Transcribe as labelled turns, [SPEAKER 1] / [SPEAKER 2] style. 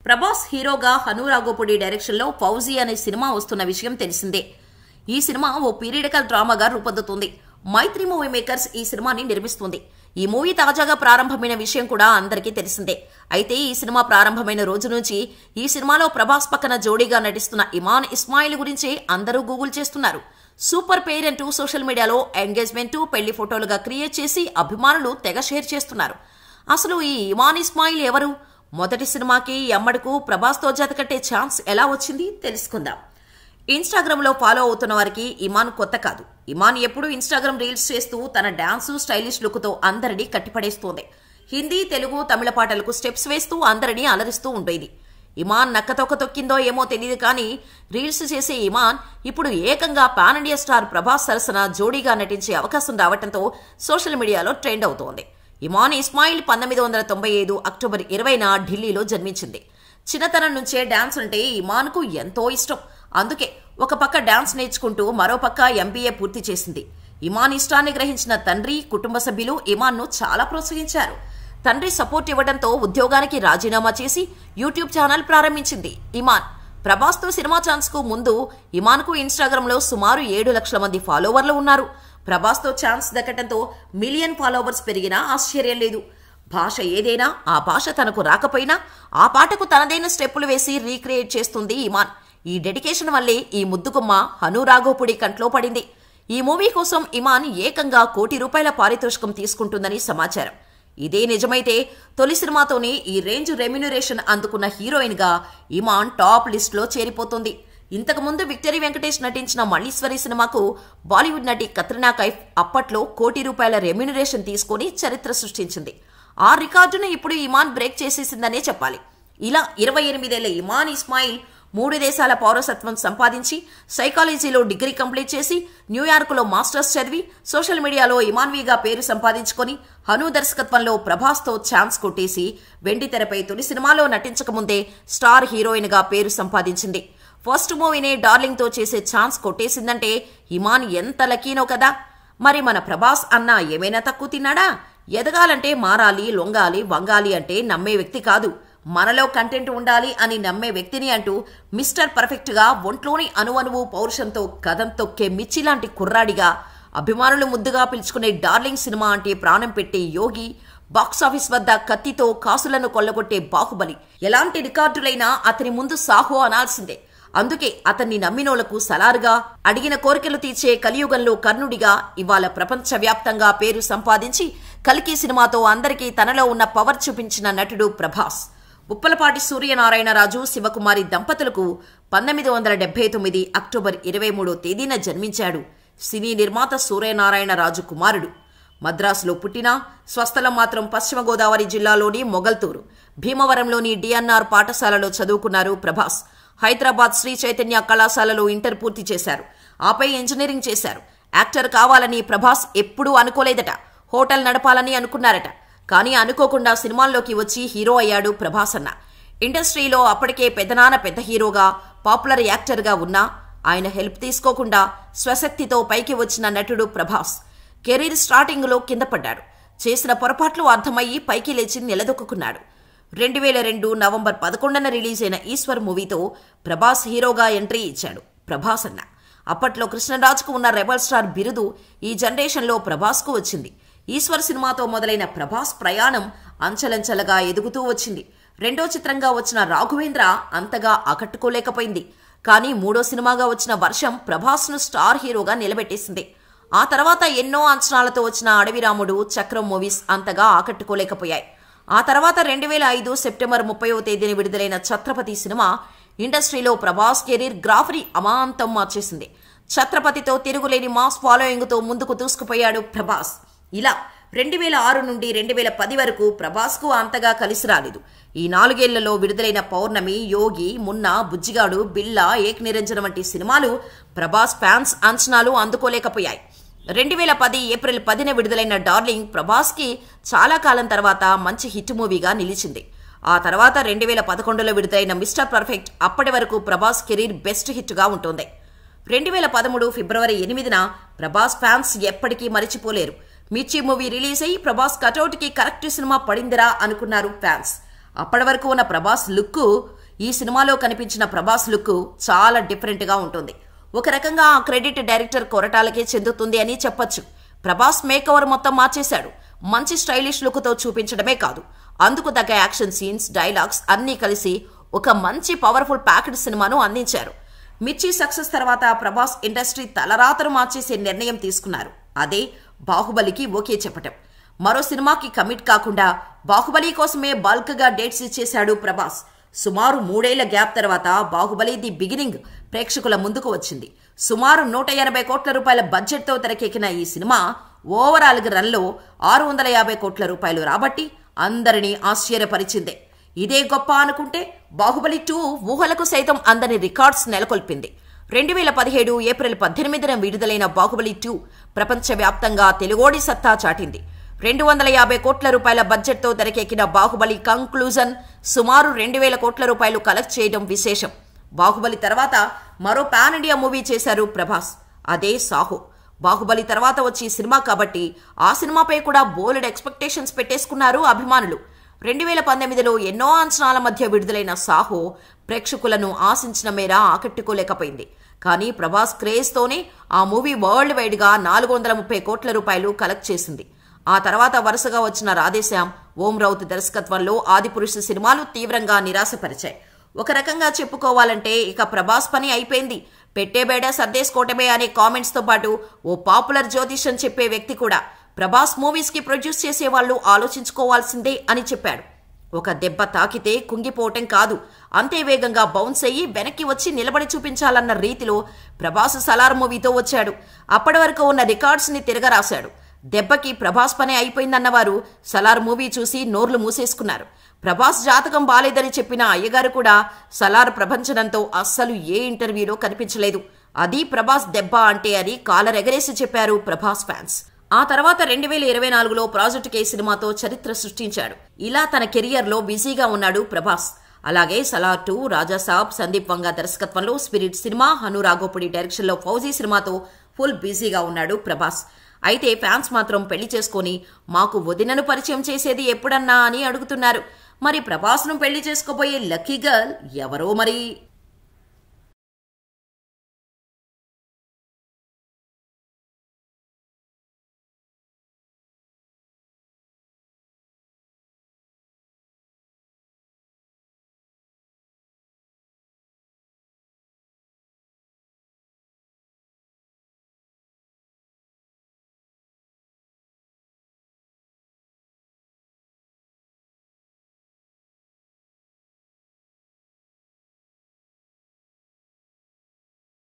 [SPEAKER 1] ప్రభాస్ హీరోగా హను రాఘోపుడి డైరెక్షన్ లో ఫౌజీ అనే సినిమా వస్తున్న విషయం తెలిసిందే. ఈ సినిమా ఓ పీరియడికల్ డ్రామాగా రూపొందుతుంది. మైత్రి మూవీ మేకర్స్ ఈ సినిమాని నిర్మిస్తుంది. ఈ మూవీ తాజాగా ప్రారంభమైన విషయం కూడా అందరికీ తెలిసిందే. అయితే ఈ సినిమా ప్రారంభమైన రోజు నుంచి ఈ సినిమాలో ప్రభాస్ పక్కన జోడీగా నటిస్తున్న ఇమాన్ ఇస్మాయిల్ గురించి అందరూ గూగుల్ చేస్తున్నారు. సూపర్ పేర్ అంటూ సోషల్ మీడియాలో ఎంగేజ్మెంట్ పెళ్లి ఫోటోలుగా క్రియేట్ చేసి అభిమానులు తెగ షేర్ చేస్తున్నారు. అసలు ఈ ఇమాన్ ఇస్మాయిల్ ఎవరు? మొదటి సినిమాకి ఎమ్మడకు ప్రభాస్తో జతకట్టే ఛాన్స్ ఎలా వచ్చింది తెలుసుకుందాం. ఇన్స్టాగ్రామ్ లో ఫాలో అవుతున్న వారికి ఇమాన్ కొత్త కాదు. ఇమాన్ ఎప్పుడూ ఇన్స్టాగ్రామ్ రీల్స్ చేస్తూ తన డాన్సు స్టైలిష్ లుక్ తో అందరినీ కట్టిపడేస్తోంది. హిందీ, తెలుగు, తమిళ పాటలకు స్టెప్స్ వేస్తూ అందరినీ అలరిస్తూ ఉండేది. ఇమాన్ నక్కతొక్క తొక్కిందో ఏమో తెలియదు కానీ రీల్స్ చేసే ఇమాన్ ఇప్పుడు ఏకంగా పాన్ ఇండియా స్టార్ ప్రభాస్ సరసన జోడీగా నటించే అవకాశం రావడంతో సోషల్ మీడియాలో ట్రెండ్ అవుతోంది. ఇమాన్ ఇస్మాయిల్ 1995 అక్టోబర్ 20న ఢిల్లీలో జన్మించింది. చిన్నతనం నుంచే డాన్స్ అంటే ఇమాన్కు ఎంతో ఇష్టం. అందుకే ఒక పక్క డాన్స్ నేర్చుకుంటూ మరో పక్క ఎంబీఏ పూర్తి చేసింది. ఇమాన్ ఇష్టాన్ని గ్రహించిన తండ్రి, కుటుంబ సభ్యులు ఇమాన్ను చాలా ప్రోత్సహించారు. తండ్రి సపోర్ట్ ఇవ్వడంతో ఉద్యోగానికి రాజీనామా చేసి యూట్యూబ్ ఛానల్ ప్రారంభించింది ఇమాన్. ప్రభాస్తో సినిమా ఛాన్స్ కు ముందు ఇమాన్కు ఇన్స్టాగ్రామ్ లో సుమారు 7 లక్షల మంది ఫాలోవర్లు ఉన్నారు. ప్రభాస్తో ఛాన్స్ దక్కడంతో మిలియన్ ఫాలోవర్స్ పెరిగినా ఆశ్చర్యం లేదు. భాష ఏదైనా ఆ భాష తనకు రాకపోయినా ఆ పాటకు తనదైన స్టెప్పులు వేసి రీక్రియేట్ చేస్తుంది ఇమాన్. ఈ డెడికేషన్ వల్లే ఈ ముద్దుగుమ్మ హను రాఘోపుడి కంట్లో పడింది. ఈ మూవీ కోసం ఇమాన్ ఏకంగా ₹1 కోటి పారితోషికం తీసుకుంటుందని సమాచారం. ఇదే నిజమైతే తొలి సినిమాతోనే ఈ రేంజ్ రెమ్యునరేషన్ అందుకున్న హీరోయిన్ గా ఇమాన్ టాప్ లిస్ట్ లో చేరిపోతుంది. ఇంతకుముందు విక్టరీ వెంకటేష్ నటించిన మల్లీశ్వరి సినిమాకు బాలీవుడ్ నటి కత్రినా కైఫ్ అప్పట్లో ₹1 కోటి రెమ్యునరేషన్ తీసుకుని చరిత్ర సృష్టించింది. ఆ రికార్డును ఇప్పుడు ఇమాన్ బ్రేక్ చేసేసిందనే చెప్పాలి. ఇలా 28 ఏళ్ల ఇమాన్ ఇస్మాయిల్ 3 దేశాల పౌరసత్వం సంపాదించి సైకాలజీలో డిగ్రీ కంప్లీట్ చేసి న్యూయార్క్లో మాస్టర్స్ చదివి సోషల్ మీడియాలో ఇమాన్వీగా పేరు సంపాదించుకొని హను దర్శకత్వంలో ప్రభాస్తో ఛాన్స్ కొట్టేసి వెండి తెరపై తొలి సినిమాలో నటించకముందే స్టార్ హీరోయిన్ గా పేరు సంపాదించింది. ఫస్ట్ మూవీనే డార్లింగ్ తో చేసే ఛాన్స్ కొట్టేసిందంటే ఇమాన్ ఎంత లక్కీనో కదా. మరి మన ప్రభాస్ అన్న ఏమైనా తక్కువ తిన్నాడా? ఎదగాలంటే మారాలి, లొంగాలి, వంగాలి అంటే నమ్మే వ్యక్తి కాదు, మనలో కంటెంట్ ఉండాలి అని నమ్మే వ్యక్తిని అంటూ మిస్టర్ పర్ఫెక్ట్ గా ఒంట్లోని అణువణువు పౌరుషంతో కదం తొక్కే మిర్చి లాంటి కుర్రాడిగా అభిమానులు ముద్దుగా పిలుచుకునే డార్లింగ్ సినిమా అంటే ప్రాణం పెట్టే యోగి, బాక్సాఫీస్ వద్ద కత్తితో కాసులను కొల్లగొట్టే బాహుబలి, ఎలాంటి రికార్డులైనా అతని ముందు సాహో అనాల్సిందే. అందుకే అతన్ని నమ్మినోళ్లకు సలారుగా, అడిగిన కోరికలు తీర్చే కలియుగంలో కర్ణుడిగా ఇవాళ ప్రపంచవ్యాప్తంగా పేరు సంపాదించి కల్కి సినిమాతో అందరికీ తనలో ఉన్న పవర్ చూపించిన నటుడు ప్రభాస్. ఉప్పలపాటి సూర్యనారాయణరాజు, శివకుమారి దంపతులకు 1979 అక్టోబర్ 23వ తేదీన జన్మించాడు. సినీ నిర్మాత సూర్యనారాయణరాజు కుమారుడు. మద్రాసులో పుట్టినా స్వస్థలం మాత్రం పశ్చిమ గోదావరి జిల్లాలోని మొగల్తూరు, భీమవరంలోని డిఎన్ఆర్ పాఠశాలలో చదువుకున్నారు ప్రభాస్. హైదరాబాద్ శ్రీ చైతన్య కళాశాలలో ఇంటర్ పూర్తి చేశారు. ఆపై ఇంజనీరింగ్ చేశారు. యాక్టర్ కావాలని ప్రభాస్ ఎప్పుడూ అనుకోలేదట. హోటల్ నడపాలని అనుకున్నారట. కానీ అనుకోకుండా సినిమాల్లోకి వచ్చి హీరో అయ్యాడు ప్రభాస్ అన్న. ఇండస్ట్రీలో అప్పటికే పెద్దనాన్న పెద్ద హీరోగా, పాపులర్ యాక్టర్గా ఉన్నా ఆయన హెల్ప్ తీసుకోకుండా స్వశక్తితో పైకి వచ్చిన నటుడు ప్రభాస్. కెరీర్ స్టార్టింగ్లో కింద పడ్డాడు. చేసిన పొరపాట్లు అర్థమయ్యి పైకి లేచి నిలదొక్కున్నాడు. 2002 నవంబర్ 11న రిలీజ్ అయిన ఈశ్వర్ మూవీతో ప్రభాస్ హీరోగా ఎంట్రీ ఇచ్చాడు ప్రభాస్ అన్న. అప్పట్లో కృష్ణరాజ్కు ఉన్న రెబల్ స్టార్ బిరుదు ఈ జనరేషన్లో ప్రభాస్కు వచ్చింది. ఈశ్వర్ సినిమాతో మొదలైన ప్రభాస్ ప్రయాణం అంచెలంచెలుగా ఎదుగుతూ వచ్చింది. రెండో చిత్రంగా వచ్చిన రాఘవేంద్ర అంతగా ఆకట్టుకోలేకపోయింది. కానీ 3వ సినిమాగా వచ్చిన వర్షం ప్రభాస్ను స్టార్ హీరోగా నిలబెట్టేసింది. ఆ తర్వాత ఎన్నో అంచనాలతో వచ్చిన అడవిరాముడు, చక్రం మూవీస్ అంతగా ఆకట్టుకోలేకపోయాయి. ఆ తర్వాత 2005 సెప్టెంబర్ 30వ తేదీన విడుదలైన ఛత్రపతి సినిమా ఇండస్ట్రీలో ప్రభాస్ కెరీర్ గ్రాఫ్ని అమాంతం మార్చేసింది. ఛత్రపతితో తిరుగులేని మాస్ ఫాలోయింగ్తో ముందుకు దూసుకుపోయాడు ప్రభాస్. ఇలా 2006 నుండి 2010 వరకు ప్రభాస్కు అంతగా కలిసి రాలేదు. ఈ 4 ఏళ్లలో విడుదలైన పౌర్ణమి, యోగి, మున్నా, బుజ్జిగాడు, బిల్లా, ఏక్ నిరంజన్ వంటి సినిమాలు ప్రభాస్ ఫ్యాన్స్ అంచనాలు అందుకోలేకపోయాయి. 2010 ఏప్రిల్ 10న విడుదలైన డార్లింగ్ ప్రభాస్కి చాలా కాలం తర్వాత మంచి హిట్ మూవీగా నిలిచింది. ఆ తర్వాత 2011లో విడుదలైన మిస్టర్ పర్ఫెక్ట్ అప్పటి వరకు ప్రభాస్ కెరీర్ బెస్ట్ హిట్గా ఉంటుంది. 2013 ఫిబ్రవరి 8న ప్రభాస్ ఫ్యాన్స్ ఎప్పటికీ మరిచిపోలేరు. మిర్చి మూవీ రిలీజ్ అయ్యి ప్రభాస్ కటౌట్కి కరెక్ట్ సినిమా పడిందిరా అనుకున్నారు ఫ్యాన్స్. అప్పటి వరకు ఉన్న ప్రభాస్ లుక్ ఈ సినిమాలో కనిపించిన ప్రభాస్ లుక్ చాలా డిఫరెంట్గా ఉంటుంది. ఒక రకంగా ఆ క్రెడిట్ డైరెక్టర్ కొరటాలకే చెందుతుంది అని చెప్పొచ్చు. ప్రభాస్ మేకవర్ మొత్తం మార్చేశాడు. మంచి స్టైలిష్ లుక్తో చూపించడమే కాదు, అందుకు తగ్గ యాక్షన్ సీన్స్, డైలాగ్స్ అన్నీ కలిసి ఒక మంచి పవర్ఫుల్ ప్యాక్డ్ సినిమాను అందించారు. మిర్చి సక్సెస్ తర్వాత ప్రభాస్ ఇండస్ట్రీ తలరాతను మార్చేసే నిర్ణయం తీసుకున్నారు. అదే బాహుబలికి ఓకే చెప్పటం. మరో సినిమాకి కమిట్ కాకుండా బాహుబలి కోసమే బల్క్గా డేట్స్ ఇచ్చేశాడు ప్రభాస్. సుమారు 3 ఏళ్ల గ్యాప్ తర్వాత బాహుబలి ది బిగినింగ్ ప్రేక్షకుల ముందుకు వచ్చింది. సుమారు 180 కోట్ల రూపాయల బడ్జెట్తో తెరకెక్కిన ఈ సినిమా ఓవరాల్ రన్లో 650 కోట్ల రూపాయలు రాబట్టి అందరినీ ఆశ్చర్యపరిచిందే. ఇదే గొప్ప అనుకుంటే బాహుబలి 2 ఊహలకు సైతం అందని రికార్డ్స్ నెలకొల్పింది. 2017 ఏప్రిల్ 18న విడుదలైన బాహుబలి 2 ప్రపంచవ్యాప్తంగా తెలుగోడి సత్తా చాటింది. 250 కోట్ల రూపాయల బడ్జెట్తో తెరకెక్కిన బాహుబలి కంక్లూజన్ సుమారు 2000 కోట్ల రూపాయలు కలెక్ట్ చేయడం విశేషం. బాహుబలి తర్వాత మరో పాన్ ఇండియా మూవీ చేశారు ప్రభాస్, అదే సాహో. బాహుబలి తర్వాత వచ్చి సినిమా కాబట్టి ఆ సినిమాపై కూడా బోలెడ్ ఎక్స్పెక్టేషన్స్ పెట్టేసుకున్నారు అభిమానులు. 2019లో ఎన్నో అంచనాల మధ్య విడుదలైన సాహో ప్రేక్షకులను ఆశించిన మేర ఆకట్టుకోలేకపోయింది. కానీ ప్రభాస్ క్రేజ్తోనే ఆ మూవీ వరల్డ్ వైడ్గా 430 కోట్ల రూపాయలు కలెక్ట్ చేసింది. ఆ తర్వాత వరుసగా వచ్చిన రాధేశ్యామ్, ఓం రౌత్ దర్శకత్వంలో ఆదిపురుష్ సినిమాలు తీవ్రంగా నిరాశపరిచాయి. ఒక రకంగా చెప్పుకోవాలంటే ఇక ప్రభాస్ పని అయిపోయింది, పెట్టేబేడ సర్దేసుకోవటమే అనే కామెంట్స్తో పాటు ఓ పాపులర్ జ్యోతిష్యం చెప్పే వ్యక్తి కూడా ప్రభాస్ మూవీస్కి ప్రొడ్యూస్ చేసేవాళ్లు ఆలోచించుకోవాల్సిందే అని చెప్పాడు. ఒక దెబ్బ తాకితే కుంగిపోవటం కాదు, అంతే వేగంగా బౌన్స్ అయ్యి వెనక్కి వచ్చి నిలబడి చూపించాలన్న రీతిలో ప్రభాస్ సలార్ మూవీతో వచ్చాడు. అప్పటి వరకు ఉన్న రికార్డ్స్ని తిరగరాశాడు. దెబ్బకి ప్రభాస్ పని అయిపోయిందన్నవారు సలార్ మూవీ చూసి నోర్లు మూసేసుకున్నారు. ప్రభాస్ జాతకం బాలేదని చెప్పిన అయ్యగారు కూడా సలార్ ప్రభంజనంతో అస్సలు ఏ ఇంటర్వ్యూలో కనిపించలేదు. అది ప్రభాస్ దెబ్బ అంటే అని కాలర్ ఎగరేసి చెప్పారు ప్రభాస్ ఫ్యాన్స్. ఆ తర్వాత 2024లో ప్రాజెక్ట్ కే సినిమాతో చరిత్ర సృష్టించాడు. ఇలా తన కెరియర్లో బిజీగా ఉన్నాడు ప్రభాస్. అలాగే సలార్ 2, రాజాసాబ్, సందీప్ వంగ దర్శకత్వంలో స్పిరిట్ సినిమా, హను రాఘోపుడి డైరెక్షన్లో ఫౌజీ సినిమాతో ఫుల్ బిజీగా ఉన్నాడు ప్రభాస్. అయితే ఫ్యాన్స్ మాత్రం పెళ్లి చేసుకొని మాకు వదినను పరిచయం చేసేది ఎప్పుడన్నా అని అడుగుతున్నారు. మరి ప్రభాస్ను పెళ్లి చేసుకోబోయే లక్కీ గర్ల్ ఎవరో మరి.